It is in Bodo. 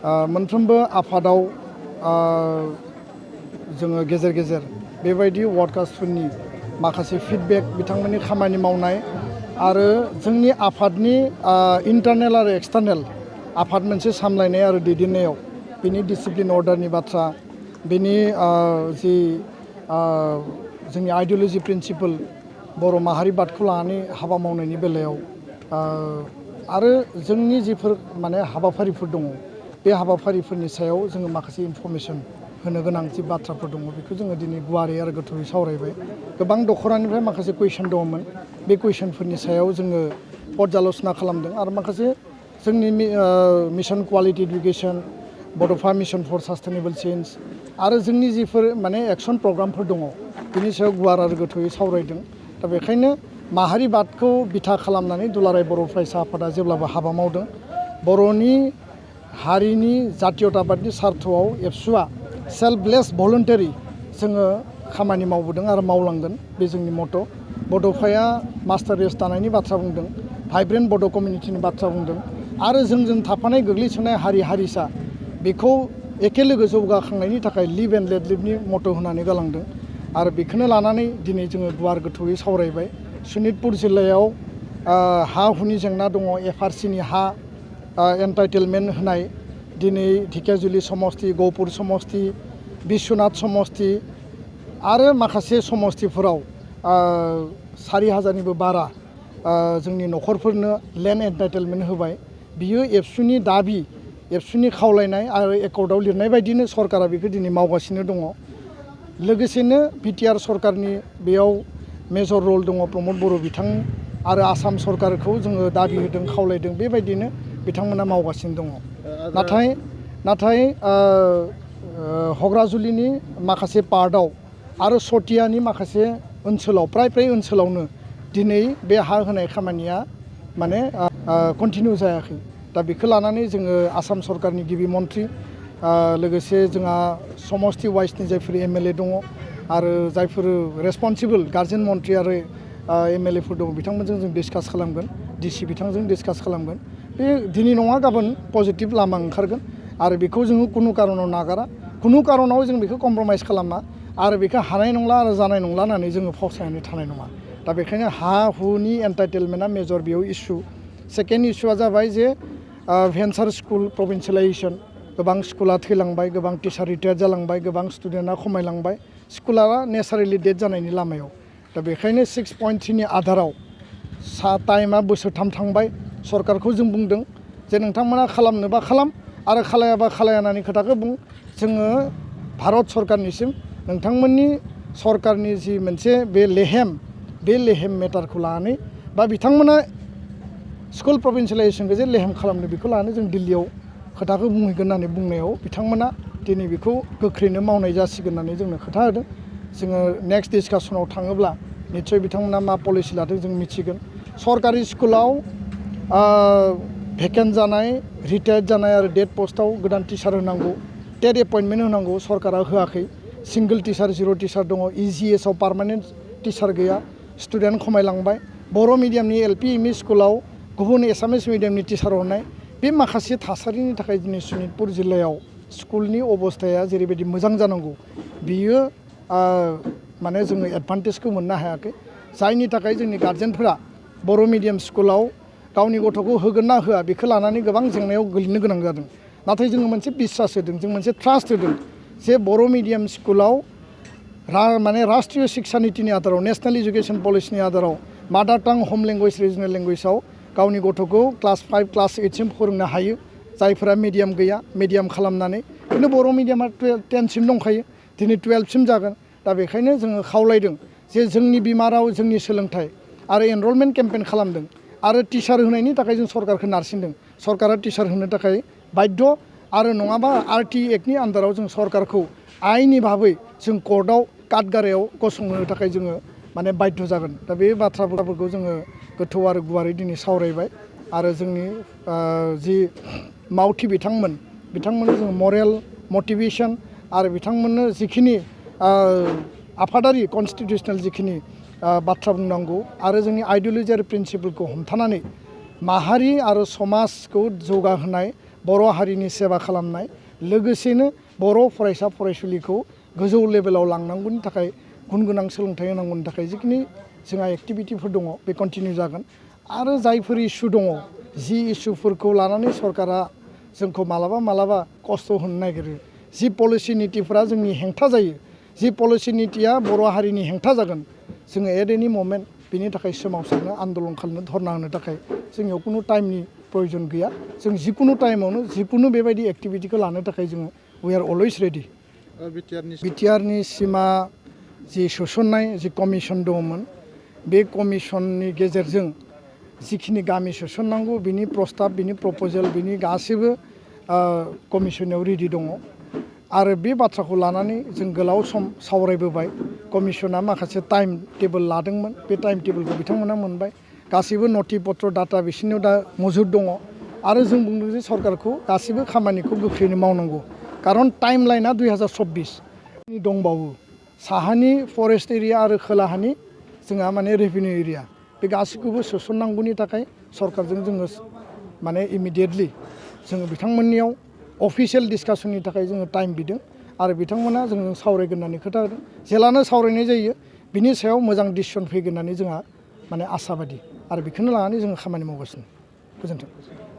मोनफ्रोमबो आफादाव जोङो गेजेर गेजेर बेबायदि वार्कार्सफोरनि माखासे फिडबेक बिथांमोननि खामानि मावनाय आरो जोंनि आफादनि इन्टारनेल आरो एक्सटार्नेल आफाद मोनसे सामलायनाय आरो दैदेननायाव बिनि डिसिप्लिन अर्डारनि बाथ्रा बिनि जि जोंनि आइडियोल'जि प्रिन्सिपल बर' माहारिबादखौ लानानै हाबा मावनायनि बेलायाव आरो जोंनि जिफोर माने हाबाफारिफोर दङ बे हाबाफारिफोरनि सायाव जोङो माखासे इनफरमेसन होनो गोनां जि बाथ्राफोर दङ बेखौ जोङो दिनै गुवारै आरो गोथौयै सावरायबाय गोबां दख'रानिफ्राय माखासे कुइसन दङमोन बे कुइसनफोरनि सायाव जोङो पर्यालोचना खालामदों आरो माखासे जोंनि मिशन क्वालिटी एडुकेशन बर'फा मिशन फर सास्टेनेबल चेन्ज आरो जोंनि जिफोर माने एक्सन प्रग्रामफोर दङ बिनि सायाव गुवार आरो गोथौयै सावरायदों दा बेखायनो माहारिबादखौ बिथा खालामनानै दुलाराय बर' फरायसा आफादा जेब्लाबो हाबा मावदों बर'नि हारिनि जातीयताबादनि सार्थआव एबसुआ सेल्फलेस भलुन्टारि जोङो खामानि मावबोदों आरो मावलांगोन बे जोंनि मट' बड'फाया मास्टार रेस दानायनि बाथ्रा बुंदों भाइब्रेन्ट बड' कमिउनिटिनि बाथ्रा बुंदों आरो जोंजों थाफानाय गोग्लैसोनाय हारि हारिसा बेखौ एखे लोगो जौगाखांनायनि थाखाय लिभ एन्ड लेट लिभनि मट' होनानै गालांदों आरो बेखौनो लानानै दिनै जोङो गुवार गोथौयै सावरायबाय सनितपुर जिल्लायाव हा हुनि जेंना दङ एफआरसिनि हा एन्टाइटेलमेन्ट होनाय दिनै ढेकियाजुलि समस्ति गहपुर समस्ति बिश्वनाथ समस्ति आरो माखासे समस्तिफोराव 4,000निबो बारा जोंनि न'खरफोरनो लेन्ड एन्टाइटेलमेन्ट होबाय बियो एबसुनि दाबि एबसुनि खावलायनाय आरो एकर्डआव लिरनाय बायदिनो सरकारा बेखौ दिनै मावगासिनो दङ लोगोसेनो बिटिआर सरकारनि बेयाव मेजर रल दङ प्रमद बर' बिथां आरो आसाम सरकारखौ जोङो दाबि होदों खावलायदों बेबायदिनो बिथांमोना मावगासिनो दङ नाथाय हग्राजुलिनि माखासे पार्टआव आरो सटियानि माखासे ओनसोलाव प्राय ओनसोलावनो दिनै बे हा होनाय खामानिया माने कन्टिनिउ जायाखै दा बेखौ लानानै जोङो आसाम सरकारनि गिबि मन्थ्रि लोगोसे जोंहा समस्ति वाइसनि जायफोर एमएलए दङ आरो जायफोर रेसपन्सिबल गार्जेन मन्थ्रि आरो एमएलएफोर दङ बिथांमोनजों जों डिसकास खालामगोन डिसि बिथांजों डिसकास खालामगोन बे दिनै नङा गाबोन पजिटिभ लामा ओंखारगोन आरो बेखौ जोङो कुनु कारनाव नागारा कुनु कारनाव जों बेखौ कमप्रमाइस खालामा आरो बेखौ हानाय नंला आरो जानाय नंला होननानै जोङो फावसायनानै थानाय नङा दा बेखायनो हा हुनि एन्टाइटेलमेन्टआ मेजर बेयाव इस्यु सेकेन्ड इस्युआ जाबाय जे भेन्सार स्कुल प्रभिन्सियेलाइजेसन गोबां स्कुला थैलांबाय गोबां टिचार रिटायार जालांबाय गोबां स्टुडेन्टआ खमायलांबाय स्कुला नेचारेलि डेड जानायनि लामायाव दा बेखायनो 6.3नि आधाराव टाइमा बोसोरथाम थांबाय सरकारखौ जों बुंदों जे नोंथांमोना खालामनोबा खालाम आरो खालायाबा खालाया होननानै खोथाखौ बुं जोङो भारत सरकारनिसिम नोंथांमोननि सरकारनि जि मोनसे बे लेहेम मेटारखौ लानानै बा बिथांमोना स्कुल प्रभिन्सियेलाइजेसनखौ जे लेहेम खालामनो बेखौ लानानै जों दिल्लीयाव खोथाखौ बुंहैगोन होननानै बुंनायाव बिथांमोना दिनै बेखौ गोख्रैनो मावनाय जासिगोन होननानै जोंनो खोथा होदों जोङो नेक्स्ट डिसकासनाव थाङोब्ला निस्सय बिथांमोना मा पलिसि लादों जों मिथिगोन सरकारि स्कुलाव भेकेन्ट जानाय रिटायार्ड जानाय आरो डेड पस्टआव गोदान टिचार होनांगौ टेट एपइन्टमेन्ट होनांगौ सरकारा होआखै सिंगल टिचार जिर' टिचार दङ इजिएसआव पार्मानेन्ट टिचार गैया स्टुडेन्ट खमायलांबाय बर' मिडियामनि एलपि एमइ स्कुलाव गुबुन एसामिस मिडियामनि टिचार हरनाय बे माखासे थासारिनि थाखाय दिनै सनितपुर जिल्लायाव स्कुलनि अबस्थाया जेरैबायदि मोजां जानांगौ बियो माने जोङो एडभान्टेजखौ मोननो हायाखै जायनि थाखाय जोंनि गार्जेनफोरा बर' मिडियाम स्कुलाव गावनि गथ'खौ होगोन ना होआ बेखौ लानानै गोबां जेंनायाव गोलैनो गोनां जादों नाथाय जोङो मोनसे बिश्वास होदों जों मोनसे ट्रास्ट होदों जे बर' मिडियाम स्कुलाव माने राष्ट्रीय शिक्षा नीतिनि आधाराव नेशनेल एजुकेशन पलिसिनि आधाराव मादार टां हम लेंगुवेज रिजनेल लेंगुवेजाव गावनि गथ'खौ क्लास 5 क्लास 8सिम फोरोंनो हायो जायफोरा मिडियाम गैया मिडियाम खालामनानै खिन्थु बर' मिडियामा 10सिम दंखायो दिनै 12सिम जागोन दा बेखायनो जोङो खावलायदों जे जोंनि बिमा राव जोंनि सोलोंथाइ आरो एनरलमेन्ट केम्पेइन खालामदों आरो टिचार होनायनि थाखाय जों सरकारखौ नारसिनदों सरकारा टिचार होनो थाखाय बाध्य आरो नङाबा आरटि एक्टनि आन्दाराव जों सरकारखौ आइननि भाबै जों कर्टआव काटगारायाव गसंहोनो थाखाय जोङो माने बाध्य जागोन दा बे बाथ्राफोरखौ जोङो गोथौ आरो गुवारै दिनै सावरायबाय आरो जोंनि जि मावथि बिथांमोननो जों मरेल मटिभेसन आरो बिथांमोननो जिखिनि आफादारि कनस्टिटिउसनेल जिखिनि बाथ्रा बुंनांगौ आरो जोंनि आइडियोल'जि आरो प्रिन्सिपलखौ हमथानानै माहारि आरो समाजखौ जौगाहोनाय बर' हारिनि सेबा खालामनाय लोगोसेनो बर' फरायसा फरायसुलिखौ गोजौ लेभेलाव लांनांगौनि थाखाय गुन गोनां सोलोंथाइ होनांगौनि थाखाय जिखिनि जोंहा एक्टिभिटिफोर दङ बे कन्टिनिउ जागोन आरो जायफोर इस्यु दङ जि इस्युफोरखौ लानानै सरकारा जोंखौ मालाबा खस्थ' होनो नागिरो जि पलिसि नीतिफोरा जोंनि हेंथा जायो जि पलिसि नीतिया बर' हारिनि हेंथा जागोन जोङो एट एनि ममेन्ट बिनि थाखाय सोमावसारनो आन्दलन खालामनो धरना होनो थाखाय जोंनियाव खुनु टाइमनि प्रयोजन गैया जों जिकुनु टाइमावनो जिकुनु बेबायदि एक्टिभिटिखौ लानो थाखाय जोङो वी आर अलवेज रेडि बिटिआरनि सिमा जि सोसननाय जि कमिसन दङमोन बे कमिसननि गेजेरजों जिखिनि गामि सोसननांगौ बिनि प्रस्ताब बिनि प्रप'जेल बिनि गासैबो कमिसनाव रेडि दङ आरो बे बाथ्राखौ लानानै जों गोलाव सम सावरायबोबाय कमिसना माखासे टाइम टेबोल लादोंमोन बे टाइम टेबोलखौ बिथांमोना मोनबाय गासैबो नथि पत्र डाटा बिसोरनियाव दा मौजुद दङ आरो जों बुंदों जे सरकारखौ गासैबो खामानिखौ गोख्रैनो मावनांगौ खारन टाइम लाइना 2024 दंबावो साहानि फरेस्ट एरिया आरो खोलाहानि जोंहा माने रेभिनिउ एरिया बे गासैखौबो सोसननांगौनि थाखाय सरकारजों जोङो माने इमिडियेटलि जोङो बिथांमोननियाव अफिसियेल डिसकासननि थाखाय जोङो टाइम बिदों आरो बिथांमोना जोंजों सावरायगोन होननानै खोथा होदों जेलानो सावरायनाय जायो बिनि सायाव मोजां डिसिसन फैगोन होननानै जोंहा माने आसाबादि आरो बेखौनो लानानै जोङो खामानि मावगासिनो गोजोन्थों